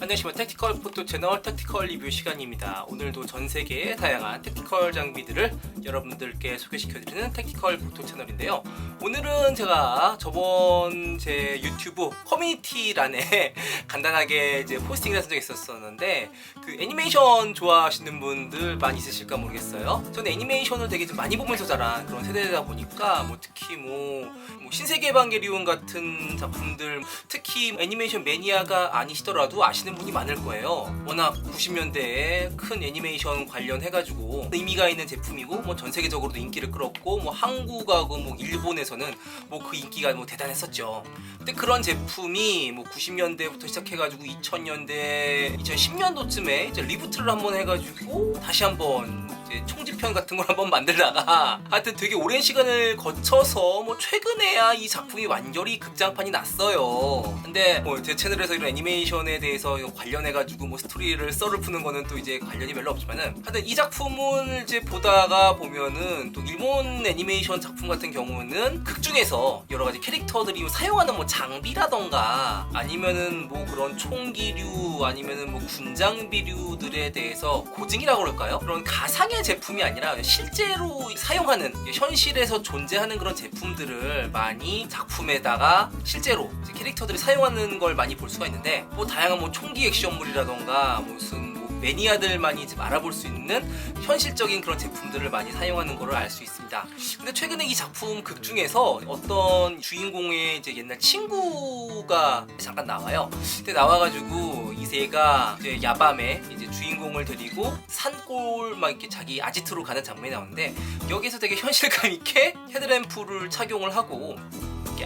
안녕하십니까. 택티컬 포토 채널 택티컬 리뷰 시간입니다. 오늘도 전세계의 다양한 택티컬 장비들을 여러분들께 소개시켜드리는 택티컬 포토 채널인데요. 오늘은 제가 저번 제 유튜브 커뮤니티란에 간단하게 이제 포스팅을 한 적이 있었는데, 그 애니메이션 좋아하시는 분들 많이 있으실까 모르겠어요. 저는 애니메이션을 되게 좀 많이 보면서 자란 그런 세대다 보니까 특히 신세계 에반게리온 같은 작품들, 특히 애니메이션 매니아가 아니시더라도 아시는 분이 많을 거예요. 워낙 90년대에 큰 애니메이션 관련해가지고 의미가 있는 제품이고 전 세계적으로도 인기를 끌었고 한국하고 일본에서는 그 인기가 대단했었죠. 근데 그런 제품이 90년대부터 시작해가지고 2000년대, 2010년도쯤에 이제 리부트를 한번 해가지고 다시 한번 총지편 같은 걸 한번 만들다가 하여튼 되게 오랜 시간을 거쳐서 최근에야 이 작품이 완전히 극장판이 났어요. 근데 제 채널에서 이런 애니메이션에 대해서 관련해가지고 스토리를 썰을 푸는 거는 또 이제 관련이 별로 없지만은, 하여튼 이 작품을 이제 보다가 보면은 또 일본 애니메이션 작품 같은 경우는 극중에서 여러 가지 캐릭터들이 사용하는 장비라던가 아니면은 그런 총기류 아니면은 군장비류들에 대해서 고증이라고 그럴까요? 그런 가상의 제품이 아니라 실제로 사용하는, 현실에서 존재하는 그런 제품들을 많이 작품에다가 실제로 캐릭터들이 사용하는 걸 많이 볼 수가 있는데, 다양한 총기 액션물이라던가 무슨 매니아들만이 알아볼 수 있는 현실적인 그런 제품들을 많이 사용하는 거를 알 수 있습니다. 근데 최근에 이 작품 극 중에서 어떤 주인공의 이제 옛날 친구가 잠깐 나와요. 근데 나와가지고 이세가 이제 야밤에 이제 주인공을 데리고 산골 이렇게 자기 아지트로 가는 장면이 나오는데, 여기서 되게 현실감 있게 헤드램프를 착용을 하고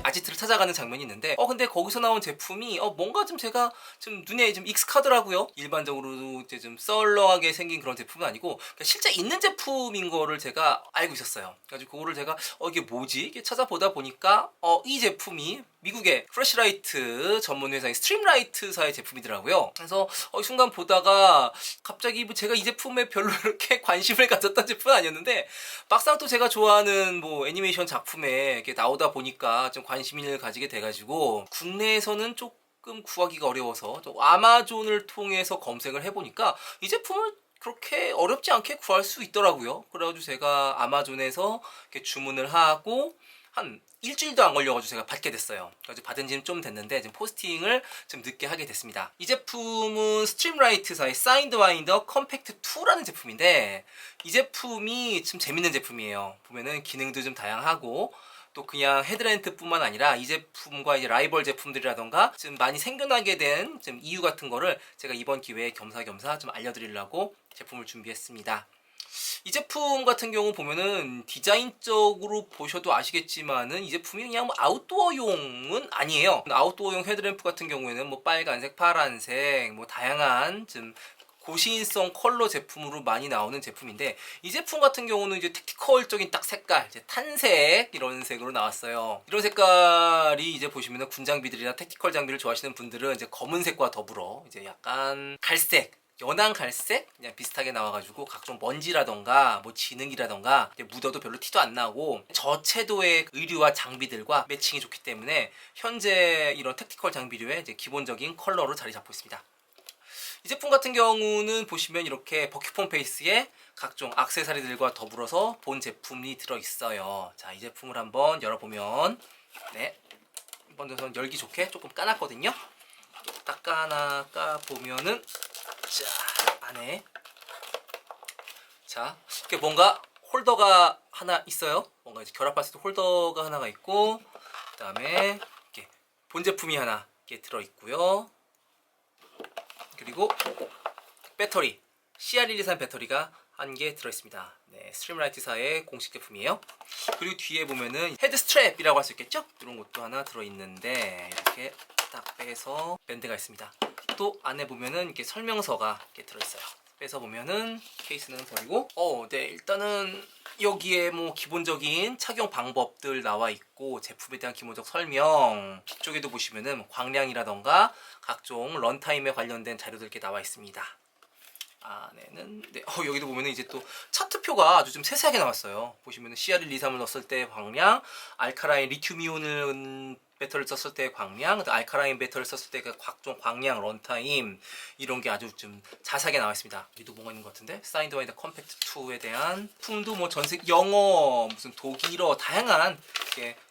아지트를 찾아가는 장면이 있는데, 근데 거기서 나온 제품이 뭔가 좀 제가 좀 눈에 좀 익숙하더라고요. 일반적으로 이제 좀 썰렁하게 생긴 그런 제품은 아니고 실제 있는 제품인 거를 제가 알고 있었어요. 그래가지고 그거를 제가 이게 뭐지? 이게 찾아보다 보니까 이 제품이 미국의 프레시라이트 전문 회사인 스트림라이트사의 제품이더라고요. 그래서 이 순간 보다가 갑자기 제가 이 제품에 별로 이렇게 관심을 가졌던 제품은 아니었는데, 막상 또 제가 좋아하는 애니메이션 작품에 이렇게 나오다 보니까 좀 관심을 가지게 돼가지고, 국내에서는 조금 구하기가 어려워서 아마존을 통해서 검색을 해보니까 이 제품을 그렇게 어렵지 않게 구할 수 있더라고요. 그래가지고 제가 아마존에서 이렇게 주문을 하고 한 일주일도 안 걸려가지고 제가 받게 됐어요. 그래서 받은 지는 좀 됐는데 지금 포스팅을 좀 늦게 하게 됐습니다. 이 제품은 스트림라이트사의 사인드와인더 컴팩트 2라는 제품인데, 이 제품이 좀 재밌는 제품이에요. 보면은 기능도 좀 다양하고, 또 그냥 헤드램프뿐만 아니라 이 제품과 이제 라이벌 제품들이라던가 좀 많이 생겨나게 된 좀 이유 같은 거를 제가 이번 기회에 겸사겸사 좀 알려드리려고 제품을 준비했습니다. 이 제품 같은 경우 보면은 디자인적으로 보셔도 아시겠지만은 이 제품이 그냥 아웃도어용은 아니에요. 아웃도어용 헤드램프 같은 경우에는 빨간색, 파란색, 다양한 좀 고시인성 컬러 제품으로 많이 나오는 제품인데, 이 제품 같은 경우는 이제 택티컬적인 딱 색깔, 이제 탄색 이런 색으로 나왔어요. 이런 색깔이 이제 보시면은 군장비들이나 택티컬 장비를 좋아하시는 분들은 이제 검은색과 더불어 이제 약간 갈색, 연한 갈색 그냥 비슷하게 나와가지고 각종 먼지라던가 진흙이라던가 묻어도 별로 티도 안 나고 저채도의 의류와 장비들과 매칭이 좋기 때문에 현재 이런 택티컬 장비류의 이제 기본적인 컬러로 자리 잡고 있습니다. 이 제품 같은 경우는 보시면 이렇게 버큐폰 페이스에 각종 액세서리들과 더불어서 본 제품이 들어있어요. 자, 이 제품을 한번 열어보면, 한번 더 열기 좋게 조금 까놨거든요. 딱 까보면은, 자, 안에 이렇게 뭔가 홀더가 하나 있어요. 뭔가 이제 결합할 수 있는 홀더가 하나가 있고, 그 다음에 이렇게 본 제품이 하나 이렇게 들어있고요. 그리고 배터리, CR123 배터리가 한 개 들어있습니다. 스트림라이트사의 공식 제품이에요. 그리고 뒤에 보면은 헤드 스트랩이라고 할 수 있겠죠? 이런 것도 하나 들어있는데, 이렇게 딱 빼서 밴드가 있습니다. 또 안에 보면은 이렇게 설명서가 이렇게 들어있어요. 빼서 보면은 케이스는 버리고, 일단은 여기에 기본적인 착용 방법들 나와 있고, 제품에 대한 기본적 설명, 뒤쪽에도 보시면은 광량이라던가 각종 런타임에 관련된 자료들 이렇게 나와 있습니다. 안에는 네, 여기도 보면은 이제 또 차트표가 아주 좀 세세하게 나왔어요. 보시면은 CR123을 넣었을 때 광량, 알카라인 리튬이온을 배터리를 썼을 때 광량, 알카라인 배터리를 썼을 때 그 각종 광량, 런타임 이런 게 아주 좀 자세하게 나와 있습니다. 여기도 뭐가 있는 것 같은데 사인드와이드 컴팩트 2에 대한 품도 뭐 전세 영어, 무슨 독일어 다양한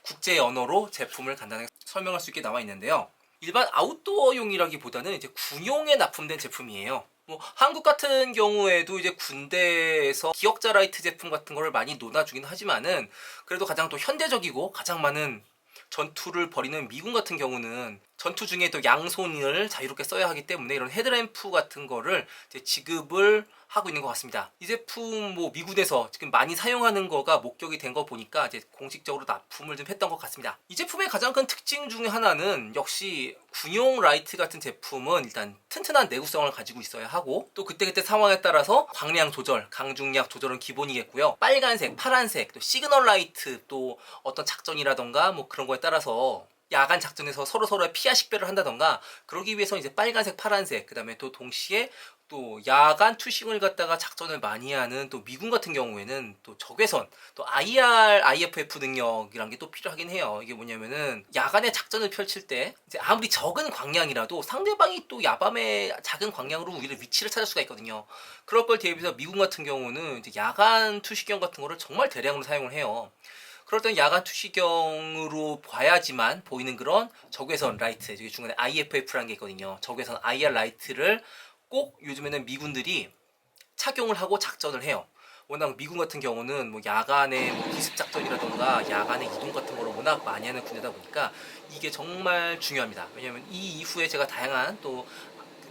국제 언어로 제품을 간단하게 설명할 수 있게 나와 있는데요. 일반 아웃도어용이라기보다는 이제 군용에 납품된 제품이에요. 뭐 한국 같은 경우에도 이제 군대에서 기억자 라이트 제품 같은 거를 많이 논아주긴 하지만은 그래도 가장 또 현대적이고 가장 많은 전투를 벌이는 미군 같은 경우는 전투 중에 또 양손을 자유롭게 써야 하기 때문에 이런 헤드램프 같은 거를 이제 지급을 하고 있는 것 같습니다. 이 제품 뭐 미군에서 지금 많이 사용하는 거가 목격이 된 거 보니까 이제 공식적으로 납품을 좀 했던 것 같습니다. 이 제품의 가장 큰 특징 중에 하나는 역시 군용 라이트 같은 제품은 일단 튼튼한 내구성을 가지고 있어야 하고 또 그때그때 상황에 따라서 광량 조절, 강중약 조절은 기본이겠고요. 빨간색, 파란색, 또 시그널 라이트 또 어떤 작전이라던가 뭐 그런 거에 따라서 야간 작전에서 서로서로의 피하 식별을 한다던가 그러기 위해서 이제 빨간색, 파란색 그 다음에 또 동시에 또 야간 투싱을 갖다가 작전을 많이 하는 또 미군 같은 경우에는 또 적외선 또 IR, IFF 능력이란 게 또 필요하긴 해요. 이게 뭐냐면은 야간에 작전을 펼칠 때 이제 아무리 적은 광량이라도 상대방이 또 야밤에 작은 광량으로 우리를 위치를 찾을 수가 있거든요. 그럴 걸 대비해서 미군 같은 경우는 이제 야간 투시경 같은 거를 정말 대량으로 사용을 해요. 그럴 땐 야간 투시경으로 봐야지만 보이는 그런 적외선 라이트, 여기 중간에 IFF라는 게 있거든요. 적외선 IR 라이트를 꼭 요즘에는 미군들이 착용을 하고 작전을 해요. 워낙 미군 같은 경우는 뭐 야간에 뭐 기습 작전이라던가 야간에 이동 같은 거를 워낙 많이 하는 군대다 보니까 이게 정말 중요합니다. 왜냐하면 이 이후에 제가 다양한 또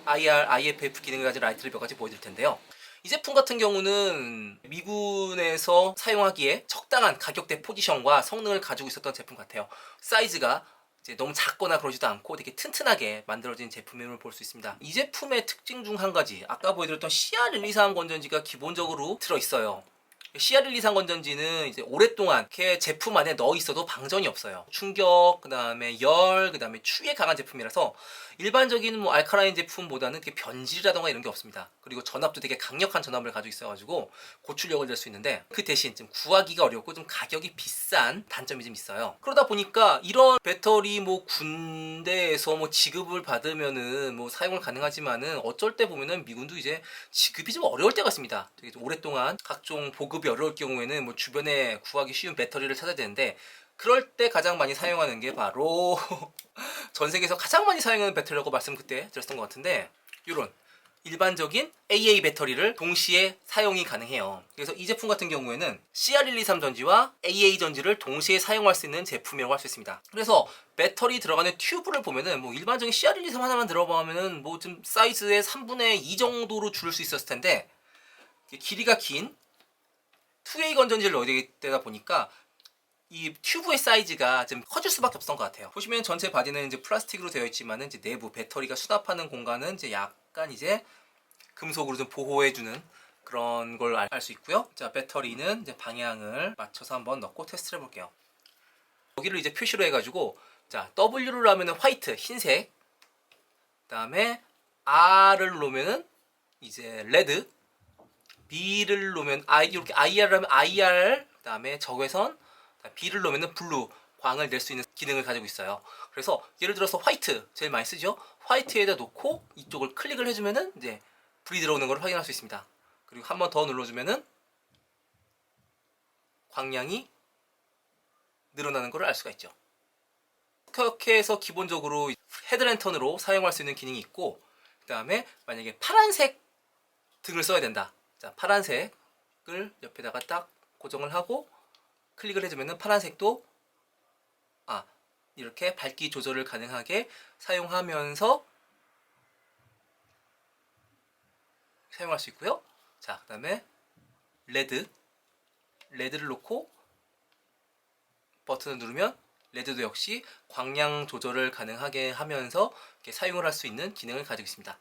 IR, IFF 기능을 가진 라이트를 몇 가지 보여드릴 텐데요. 이 제품 같은 경우는 미군에서 사용하기에 적당한 가격대 포지션과 성능을 가지고 있었던 제품 같아요. 사이즈가 이제 너무 작거나 그러지도 않고 되게 튼튼하게 만들어진 제품임을 볼 수 있습니다. 이 제품의 특징 중 한 가지, 아까 보여드렸던 CR123 건전지가 기본적으로 들어있어요. CR123 건전지는 이제 오랫동안 이렇게 제품 안에 넣어 있어도 방전이 없어요. 충격, 그 다음에 열, 그 다음에 추위에 강한 제품이라서 일반적인 뭐 알카라인 제품보다는 이렇게 변질이라던가 이런 게 없습니다. 그리고 전압도 되게 강력한 전압을 가지고 있어가지고 고출력을 낼 수 있는데 그 대신 좀 구하기가 어렵고 좀 가격이 비싼 단점이 좀 있어요. 그러다 보니까 이런 배터리 뭐 군대에서 뭐 지급을 받으면은 뭐 사용을 가능하지만은 어쩔 때 보면은 미군도 이제 지급이 좀 어려울 때가 있습니다. 되게 좀 오랫동안 각종 보급이 어려울 경우에는 뭐 주변에 구하기 쉬운 배터리를 찾아야 되는데 그럴 때 가장 많이 사용하는 게 바로 전 세계에서 가장 많이 사용하는 배터리라고 말씀 그때 드렸던 것 같은데 이런 일반적인 AA 배터리를 동시에 사용이 가능해요. 그래서 이 제품 같은 경우에는 CR123 전지와 AA 전지를 동시에 사용할 수 있는 제품이라고 할 수 있습니다. 그래서 배터리 들어가는 튜브를 보면은 뭐 일반적인 CR123 하나만 들어가면은 뭐 좀 사이즈의 3분의 2 정도로 줄일 수 있었을 텐데 길이가 긴 2A 건전지를 넣어야 되다 보니까 이 튜브의 사이즈가 좀 커질 수밖에 없었던 것 같아요. 보시면 전체 바디는 이제 플라스틱으로 되어 있지만은 이제 내부 배터리가 수납하는 공간은 이제 약간 이제 금속으로 좀 보호해주는 그런 걸 알 수 있고요. 자, 배터리는 이제 방향을 맞춰서 한번 넣고 테스트를 해볼게요. 여기를 이제 표시로 해가지고 자, W를 하면은 화이트, 흰색. 그다음에 R을 놓으면은 이제 레드. B를 놓으면 이렇게 IR을 하면 IR. 그다음에 적외선. B를 놓으면 블루, 광을 낼 수 있는 기능을 가지고 있어요. 그래서 예를 들어서 화이트, 제일 많이 쓰죠? 화이트에다 놓고 이쪽을 클릭을 해주면은 이제 불이 들어오는 걸 확인할 수 있습니다. 그리고 한 번 더 눌러주면은 광량이 늘어나는 걸 알 수가 있죠. 이렇게 해서 기본적으로 헤드랜턴으로 사용할 수 있는 기능이 있고, 그 다음에 만약에 파란색 등을 써야 된다. 자, 파란색을 옆에다가 딱 고정을 하고 클릭을 해주면은 파란색도 이렇게 밝기 조절을 가능하게 사용하면서 사용할 수 있고요. 자, 그 다음에 레드를 놓고 버튼을 누르면 레드도 역시 광량 조절을 가능하게 하면서 이렇게 사용을 할 수 있는 기능을 가지고 있습니다.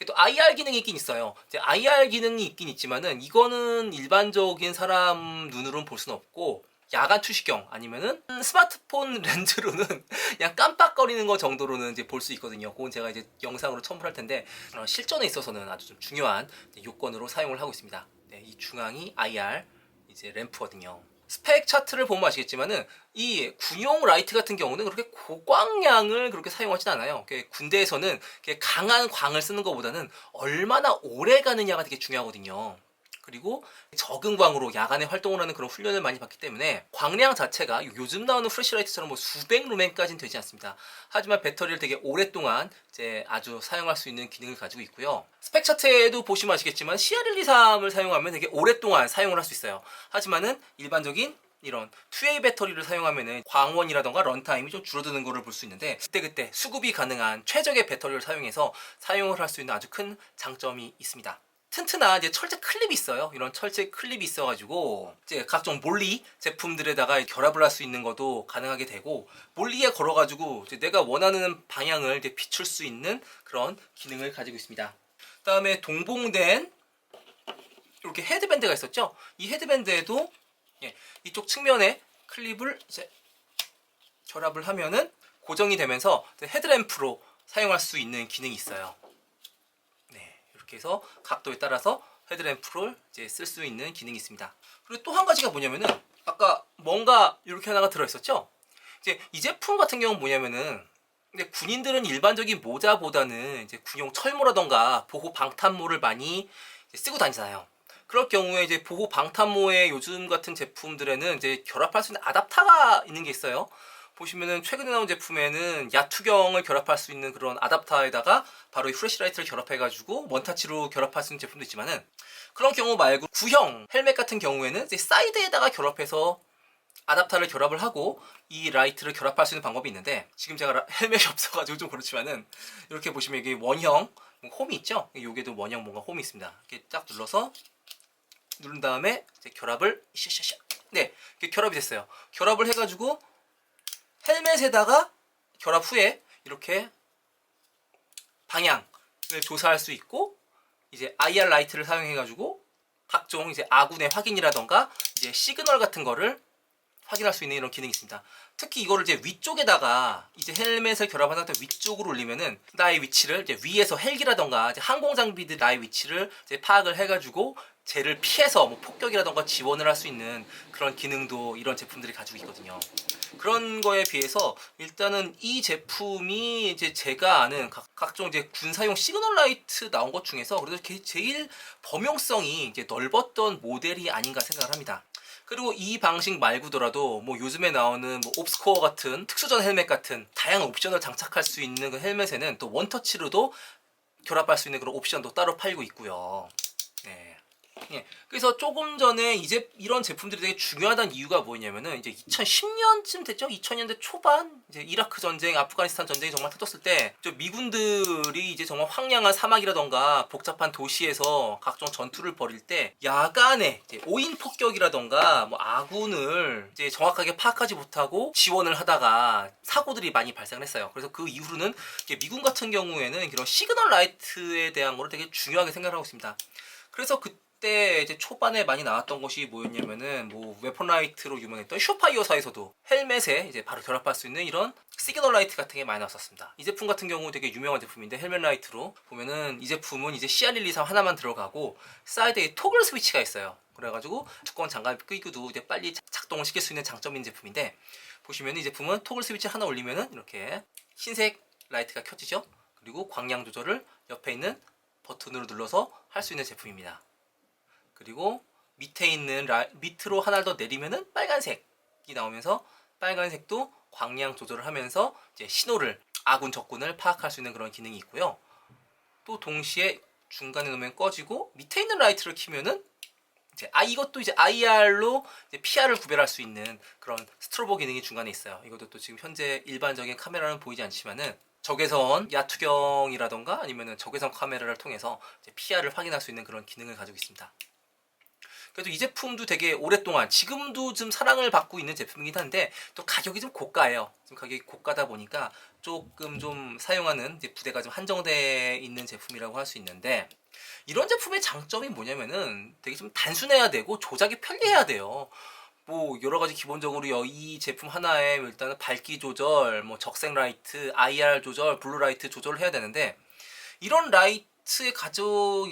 또 IR 기능이 있긴 있어요. 이제 IR 기능이 있긴 있지만은 이거는 일반적인 사람 눈으로는 볼 수는 없고 야간 투시경 아니면은 스마트폰 렌즈로는 그냥 깜빡거리는 거 정도로는 이제 볼 수 있거든요. 그건 제가 이제 영상으로 첨부할 텐데 실전에 있어서는 아주 좀 중요한 요건으로 사용을 하고 있습니다. 네, 이 중앙이 IR 이제 램프거든요. 스펙 차트를 보면 아시겠지만은 이 군용 라이트 같은 경우는 그렇게 고광량을 그렇게 사용하진 않아요. 군대에서는 강한 광을 쓰는 것보다는 얼마나 오래 가느냐가 되게 중요하거든요. 그리고 적은 광으로 야간에 활동을 하는 그런 훈련을 많이 받기 때문에 광량 자체가 요즘 나오는 플래시라이트처럼 뭐 수백 루멘까지는 되지 않습니다. 하지만 배터리를 되게 오랫동안 이제 아주 사용할 수 있는 기능을 가지고 있고요. 스펙 차트에도 보시면 아시겠지만 CR123을 사용하면 되게 오랫동안 사용을 할 수 있어요. 하지만은 일반적인 이런 2A 배터리를 사용하면은 광원이라던가 런타임이 좀 줄어드는 것을 볼 수 있는데 그때그때 수급이 가능한 최적의 배터리를 사용해서 사용을 할 수 있는 아주 큰 장점이 있습니다. 튼튼한 이제 철제 클립이 있어요. 이런 철제 클립이 있어가지고 이제 각종 몰리 제품들에다가 결합을 할 수 있는 것도 가능하게 되고 몰리에 걸어가지고 이제 내가 원하는 방향을 이제 비출 수 있는 그런 기능을 가지고 있습니다. 그다음에 동봉된 이렇게 헤드밴드가 있었죠. 이 헤드밴드에도 이쪽 측면에 클립을 이제 결합을 하면은 고정이 되면서 헤드램프로 사용할 수 있는 기능이 있어요. 이렇게 해서 각도에 따라서 헤드램프를 이제 쓸 수 있는 기능이 있습니다. 그리고 또 한 가지가 뭐냐면은 아까 뭔가 이렇게 하나가 들어있었죠. 이제 이 제품 같은 경우는 뭐냐면은 근데 군인들은 일반적인 모자보다는 이제 군용 철모라던가 보호 방탄모를 많이 쓰고 다니잖아요. 그럴 경우에 이제 보호 방탄모의 요즘 같은 제품들에는 이제 결합할 수 있는 아답터가 있는 게 있어요. 보시면은 최근에 나온 제품에는 야투경을 결합할 수 있는 그런 아답터에다가 바로 이 플래시라이트를 결합해가지고 원타치로 결합할 수 있는 제품도 있지만은 그런 경우 말고 구형 헬멧 같은 경우에는 이제 사이드에다가 결합해서 아답터를 결합을 하고 이 라이트를 결합할 수 있는 방법이 있는데 지금 제가 헬멧이 없어가지고 좀 그렇지만은 이렇게 보시면 이게 원형 홈이 있죠? 여기에도 원형 뭔가 홈이 있습니다. 이렇게 딱 눌러서 누른 다음에 이제 결합을 네, 이렇게 결합이 됐어요. 결합을 해가지고 헬멧에다가 결합 후에 이렇게 방향을 조사할 수 있고 이제 IR 라이트를 사용해가지고 각종 이제 아군의 확인이라던가 이제 시그널 같은 거를 확인할 수 있는 이런 기능이 있습니다. 특히 이거를 이제 위쪽에다가 이제 헬멧을 결합한 상태 위쪽으로 올리면은 나의 위치를 이제 위에서 헬기라던가 이제 항공 장비들 나의 위치를 이제 파악을 해가지고 쟤를 피해서 뭐 폭격이라던가 지원을 할 수 있는 그런 기능도 이런 제품들이 가지고 있거든요. 그런 거에 비해서 일단은 이 제품이 이제 제가 아는 각종 이제 군사용 시그널 라이트 나온 것 중에서 그래도 제일 범용성이 이제 넓었던 모델이 아닌가 생각을 합니다. 그리고 이 방식 말고더라도 뭐 요즘에 나오는 뭐 옵스코어 같은 특수전 헬멧 같은 다양한 옵션을 장착할 수 있는 그 헬멧에는 또 원터치로도 결합할 수 있는 그런 옵션도 따로 팔고 있고요. 네. 그래서 조금 전에 이제 이런 제품들이 되게 중요하다는 이유가 뭐냐면은 이제 2010년쯤 됐죠? 2000년대 초반 이제 이라크 전쟁, 아프가니스탄 전쟁이 정말 터졌을 때 미군들이 이제 정말 황량한 사막이라던가 복잡한 도시에서 각종 전투를 벌일 때 야간에 이제 오인 폭격이라던가 뭐 아군을 이제 정확하게 파악하지 못하고 지원을 하다가 사고들이 많이 발생을 했어요. 그래서 그 이후로는 미군 같은 경우에는 이런 시그널 라이트에 대한 거를 되게 중요하게 생각하고 있습니다. 그래서 그때 이제 초반에 많이 나왔던 것이 뭐였냐면은 뭐 웨폰 라이트로 유명했던 슈파이어사에서도 헬멧에 이제 바로 결합할 수 있는 이런 시그널 라이트 같은 게 많이 나왔었습니다. 이 제품 같은 경우 되게 유명한 제품인데 헬멧 라이트로 보면은 이 제품은 이제 CR123 하나만 들어가고 사이드에 토글 스위치가 있어요. 그래가지고 두꺼운 장갑 끼고도 이제 빨리 작동을 시킬 수 있는 장점인 제품인데 보시면 이 제품은 토글 스위치 하나 올리면은 이렇게 흰색 라이트가 켜지죠. 그리고 광량 조절을 옆에 있는 버튼으로 눌러서 할 수 있는 제품입니다. 그리고 밑에 있는 밑으로 하나 더 내리면은 빨간색이 나오면서 빨간색도 광량 조절을 하면서 이제 신호를 아군 적군을 파악할 수 있는 그런 기능이 있고요. 또 동시에 중간에 놓으면 꺼지고 밑에 있는 라이트를 켜면은 이제 이것도 이제 IR로 이제 PR을 구별할 수 있는 그런 스트로보 기능이 중간에 있어요. 이것도 또 지금 현재 일반적인 카메라는 보이지 않지만은 적외선 야투경이라던가 아니면은 적외선 카메라를 통해서 이제 PR을 확인할 수 있는 그런 기능을 가지고 있습니다. 그래도 이 제품도 되게 오랫동안 지금도 좀 사랑을 받고 있는 제품이긴 한데 또 가격이 좀 고가예요. 지금 가격이 고가다 보니까 조금 좀 사용하는 이제 부대가 좀 한정되어 있는 제품이라고 할 수 있는데 이런 제품의 장점이 뭐냐면은 되게 좀 단순해야 되고 조작이 편리해야 돼요. 뭐 여러 가지 기본적으로 이 제품 하나에 일단은 밝기 조절, 뭐 적색 라이트, IR 조절, 블루 라이트 조절을 해야 되는데 이런 라이트에 가지고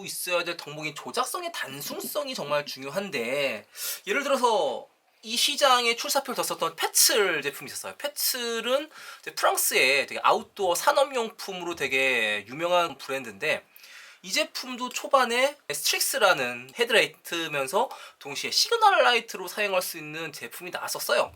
있어야 될 덕목인 조작성의 단순성이 정말 중요한데 예를 들어서 이 시장에 출사표를 뒀었던 패츠 제품이 있었어요. 패츠는 프랑스의 되게 아웃도어 산업용품으로 되게 유명한 브랜드인데 이 제품도 초반에 스트릭스라는 헤드라이트면서 동시에 시그널 라이트로 사용할 수 있는 제품이 나왔었어요.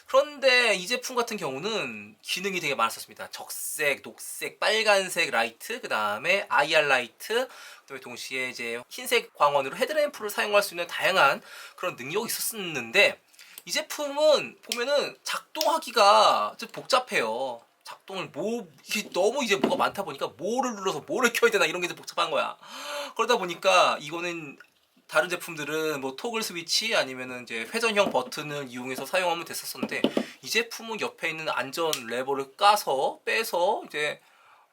그런데 이 제품 같은 경우는 기능이 되게 많았었습니다. 적색, 녹색, 빨간색 라이트, 그 다음에 IR 라이트, 그다음에 동시에 이제 흰색 광원으로 헤드램프를 사용할 수 있는 다양한 그런 능력이 있었는데 이 제품은 보면은 작동하기가 좀 복잡해요. 작동을 이게 너무 이제 뭐가 많다 보니까 뭐를 눌러서 뭐를 켜야 되나 이런 게 좀 복잡한 거야. 그러다 보니까 이거는 다른 제품들은 뭐 토글 스위치 아니면은 이제 회전형 버튼을 이용해서 사용하면 됐었는데 이 제품은 옆에 있는 안전 레버를 까서 빼서 이제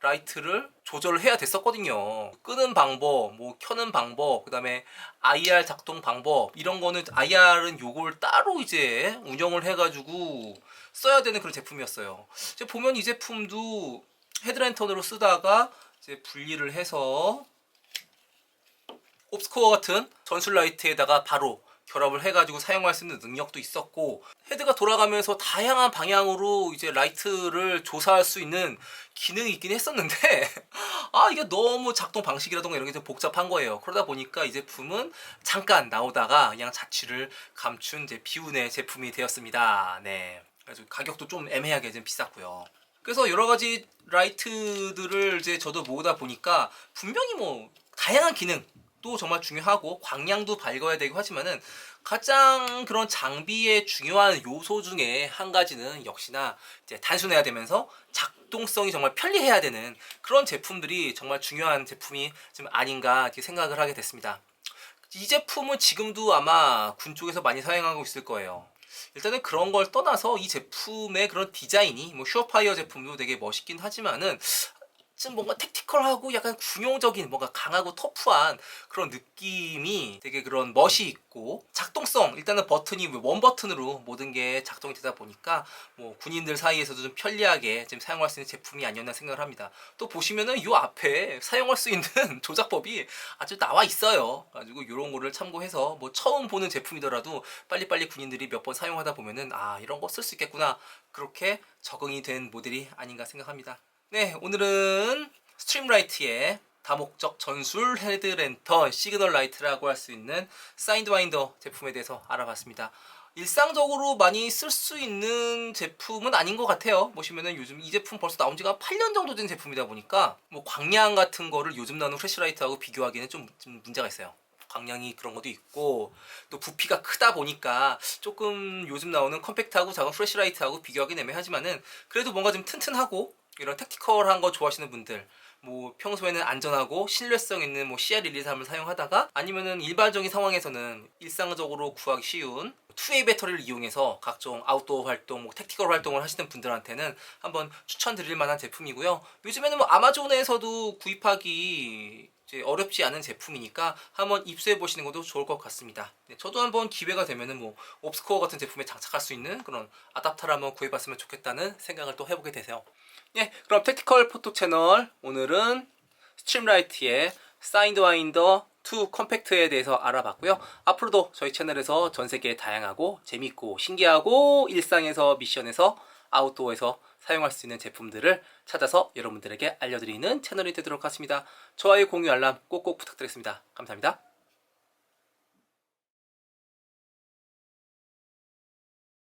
라이트를 조절을 해야 됐었거든요. 끄는 방법, 뭐 켜는 방법, 그 다음에 IR 작동 방법 이런 거는 IR은 요걸 따로 이제 운영을 해가지고 써야 되는 그런 제품이었어요. 이제 보면 이 제품도 헤드랜턴으로 쓰다가 이제 분리를 해서 옵스코어 같은 전술 라이트에다가 바로 결합을 해가지고 사용할 수 있는 능력도 있었고 헤드가 돌아가면서 다양한 방향으로 이제 라이트를 조사할 수 있는 기능이 있긴 했었는데 이게 너무 작동 방식이라던가 이런 게 좀 복잡한 거예요. 그러다 보니까 이 제품은 잠깐 나오다가 그냥 자취를 감춘 이제 비운의 제품이 되었습니다. 네. 그래서 가격도 좀 애매하게 좀 비쌌고요. 그래서 여러 가지 라이트들을 이제 저도 모으다 보니까 분명히 뭐 다양한 기능 또 정말 중요하고 광량도 밝아야 되고 하지만은 가장 그런 장비의 중요한 요소 중에 한 가지는 역시나 이제 단순해야 되면서 작동성이 정말 편리해야 되는 그런 제품들이 정말 중요한 제품이 좀 아닌가 이렇게 생각을 하게 됐습니다. 이 제품은 지금도 아마 군 쪽에서 많이 사용하고 있을 거예요. 일단은 그런 걸 떠나서 이 제품의 그런 디자인이 뭐 슈어파이어 제품도 되게 멋있긴 하지만은 좀 뭔가 택티컬하고 약간 군용적인 뭔가 강하고 터프한 그런 느낌이 되게 그런 멋이 있고 작동성 일단은 버튼이 원 버튼으로 모든 게 작동이 되다 보니까 뭐 군인들 사이에서도 좀 편리하게 지금 사용할 수 있는 제품이 아니었나 생각을 합니다. 또 보시면은 요 앞에 사용할 수 있는 조작법이 아주 나와 있어요. 가지고 이런 거를 참고해서 뭐 처음 보는 제품이더라도 빨리빨리 군인들이 몇 번 사용하다 보면은 이런 거 쓸 수 있겠구나 그렇게 적응이 된 모델이 아닌가 생각합니다. 네, 오늘은 스트림라이트의 다목적 전술 헤드랜턴 시그널 라이트라고 할 수 있는 사이드와인더 제품에 대해서 알아봤습니다. 일상적으로 많이 쓸 수 있는 제품은 아닌 것 같아요. 보시면은 요즘 이 제품 벌써 나온 지가 8년 정도 된 제품이다 보니까 뭐 광량 같은 거를 요즘 나오는 플래시라이트하고 비교하기는 좀 문제가 있어요. 광량이 그런 것도 있고 또 부피가 크다 보니까 조금 요즘 나오는 컴팩트하고 작은 플래시라이트하고 비교하기는 애매하지만은 그래도 뭔가 좀 튼튼하고 이런 택티컬한 거 좋아하시는 분들 뭐 평소에는 안전하고 신뢰성 있는 뭐 CR123을 사용하다가 아니면은 일반적인 상황에서는 일상적으로 구하기 쉬운 2A 배터리를 이용해서 각종 아웃도어 활동, 뭐 택티컬 활동을 하시는 분들한테는 한번 추천드릴 만한 제품이고요. 요즘에는 뭐 아마존에서도 구입하기 이제 어렵지 않은 제품이니까 한번 입수해 보시는 것도 좋을 것 같습니다. 네, 저도 한번 기회가 되면은 뭐 옵스코어 같은 제품에 장착할 수 있는 그런 아답터를 한번 구해봤으면 좋겠다는 생각을 또 해보게 되세요. 예, 그럼 택티컬 포토 채널 오늘은 스트림라이트의 사이드와인더 2 컴팩트에 대해서 알아봤고요. 앞으로도 저희 채널에서 전 세계의 다양하고 재밌고 신기하고 일상에서 미션에서 아웃도어에서 사용할 수 있는 제품들을 찾아서 여러분들에게 알려드리는 채널이 되도록 하겠습니다. 좋아요, 공유, 알람 꼭꼭 부탁드리겠습니다. 감사합니다.